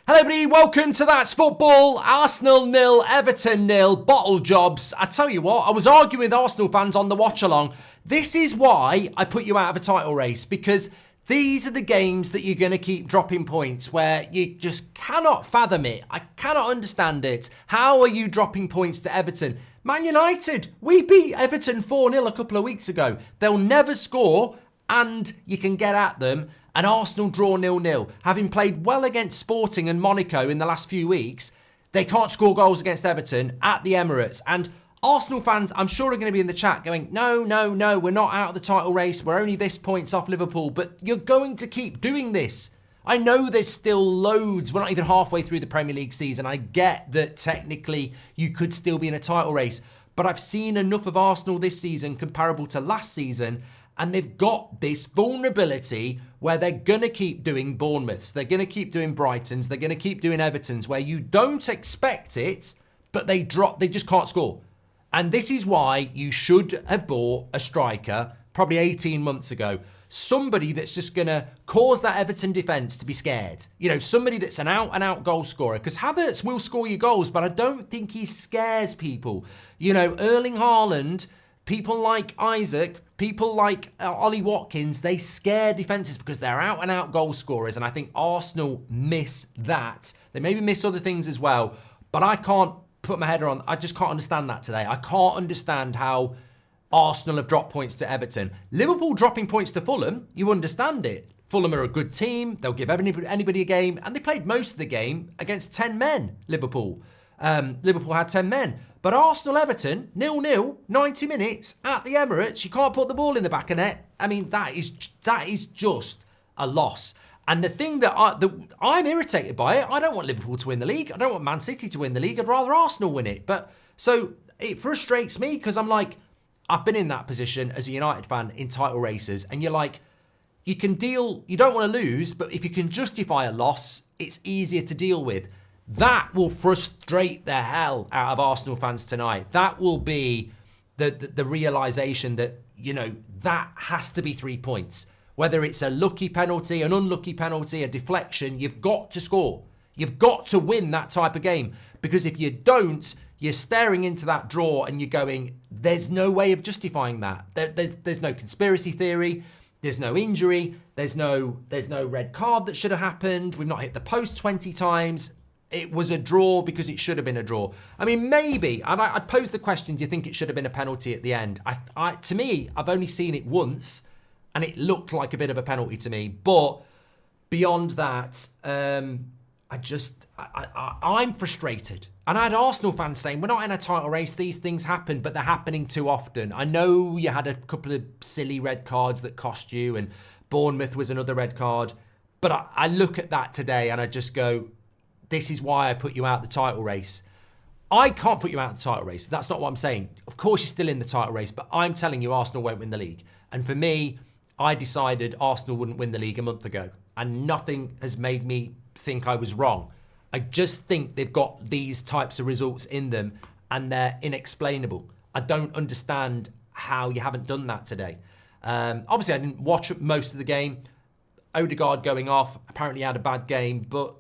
Hello everybody, welcome to That's Football. Arsenal 0, Everton 0, bottle jobs. I tell you what, I was arguing with Arsenal fans on the watch along. This is why I put you out of a title race, because these are the games that you're going to keep dropping points where you just cannot fathom it. I cannot understand it. How are you dropping points to Everton? Man United, we beat Everton 4-0 a couple of weeks ago. They'll never score and you can get at them. And Arsenal draw 0-0. Having played well against Sporting and Monaco in the last few weeks, they can't score goals against Everton at the Emirates. And Arsenal fans, I'm sure, are going to be in the chat going, no, we're not out of the title race. We're only this points off Liverpool. But you're going to keep doing this. I know there's still loads. We're not even halfway through the Premier League season. I get that technically you could still be in a title race. But I've seen enough of Arsenal this season comparable to last season. And they've got this vulnerability where they're going to keep doing Bournemouths. They're going to keep doing Brightons. They're going to keep doing Evertons, where you don't expect it, but they just can't score. And this is why you should have bought a striker probably 18 months ago. Somebody that's just going to cause that Everton defence to be scared. You know, somebody that's an out-and-out goal scorer. Because Havertz will score you goals, but I don't think he scares people. You know, Erling Haaland, people like Isaac, people like Ollie Watkins, they scare defences because they're out-and-out goal scorers, and I think Arsenal miss that. They maybe miss other things as well, but I can't put my head on. I just can't understand that today. I can't understand how Arsenal have dropped points to Everton. Liverpool dropping points to Fulham, you understand it. Fulham are a good team. They'll give anybody a game, and they played most of the game against 10 men, Liverpool. Liverpool had 10 men. But Arsenal-Everton, 0-0, 90 minutes at the Emirates. You can't put the ball in the back of net. I mean, that is just a loss. And the thing that I'm irritated by it, I don't want Liverpool to win the league. I don't want Man City to win the league. I'd rather Arsenal win it. But so it frustrates me because I'm like, I've been in that position as a United fan in title races. And you're like, you don't want to lose, but if you can justify a loss, it's easier to deal with. That will frustrate the hell out of Arsenal fans tonight. That will be the realisation that, you know, that has to be 3 points. Whether it's a lucky penalty, an unlucky penalty, a deflection, you've got to score. You've got to win that type of game. Because if you don't, you're staring into that draw and you're going, there's no way of justifying that. There's no conspiracy theory. There's no injury. There's no red card that should have happened. We've not hit the post 20 times. It was a draw because it should have been a draw. I mean, maybe, and I'd pose the question, do you think it should have been a penalty at the end? To me, I've only seen it once, and it looked like a bit of a penalty to me. But beyond that, I'm frustrated. And I had Arsenal fans saying, we're not in a title race, these things happen, but they're happening too often. I know you had a couple of silly red cards that cost you, and Bournemouth was another red card. But I look at that today and I just go, this is why I put you out of the title race. I can't put you out of the title race. That's not what I'm saying. Of course, you're still in the title race, but I'm telling you Arsenal won't win the league. And for me, I decided Arsenal wouldn't win the league a month ago. And nothing has made me think I was wrong. I just think they've got these types of results in them and they're inexplainable. I don't understand how you haven't done that today. Obviously, I didn't watch most of the game. Odegaard going off, apparently had a bad game, but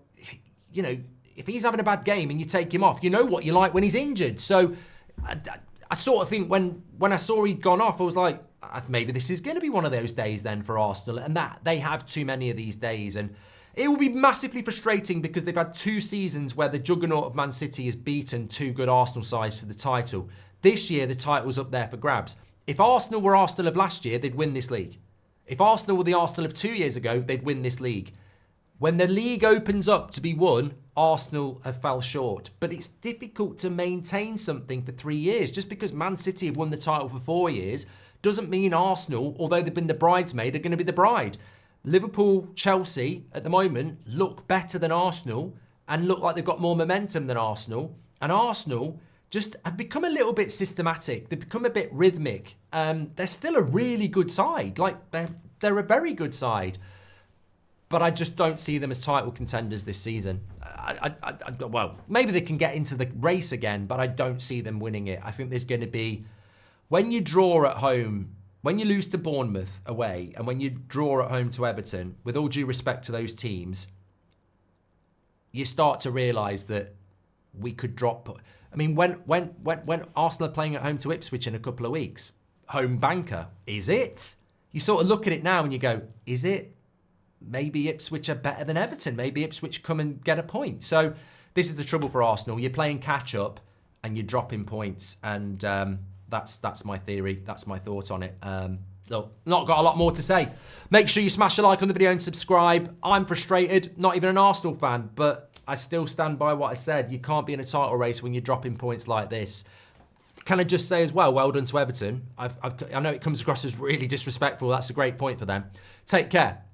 you know, if he's having a bad game and you take him off, you know what you like when he's injured. So I sort of think when I saw he'd gone off, I was like, maybe this is going to be one of those days then for Arsenal. And that they have too many of these days. And it will be massively frustrating because they've had 2 seasons where the juggernaut of Man City has beaten 2 good Arsenal sides for the title. This year, the title's up there for grabs. If Arsenal were Arsenal of last year, they'd win this league. If Arsenal were the Arsenal of 2 years ago, they'd win this league. When the league opens up to be won, Arsenal have fell short. But it's difficult to maintain something for 3 years. Just because Man City have won the title for 4 years doesn't mean Arsenal, although they've been the bridesmaid, are going to be the bride. Liverpool, Chelsea, at the moment, look better than Arsenal and look like they've got more momentum than Arsenal. And Arsenal just have become a little bit systematic. They've become a bit rhythmic. They're still a really good side. Like, they're a very good side. But I just don't see them as title contenders this season. Well, maybe they can get into the race again, but I don't see them winning it. I think there's going to be, when you draw at home, when you lose to Bournemouth away, and when you draw at home to Everton, with all due respect to those teams, you start to realise that we could drop. I mean, when Arsenal are playing at home to Ipswich in a couple of weeks, home banker, is it? You sort of look at it now and you go, is it? Maybe Ipswich are better than Everton. Maybe Ipswich come and get a point. So this is the trouble for Arsenal. You're playing catch up and you're dropping points. And that's my theory. That's my thought on it. Look, not got a lot more to say. Make sure you smash a like on the video and subscribe. I'm frustrated, not even an Arsenal fan, but I still stand by what I said. You can't be in a title race when you're dropping points like this. Can I just say as well, well done to Everton. I know it comes across as really disrespectful. That's a great point for them. Take care.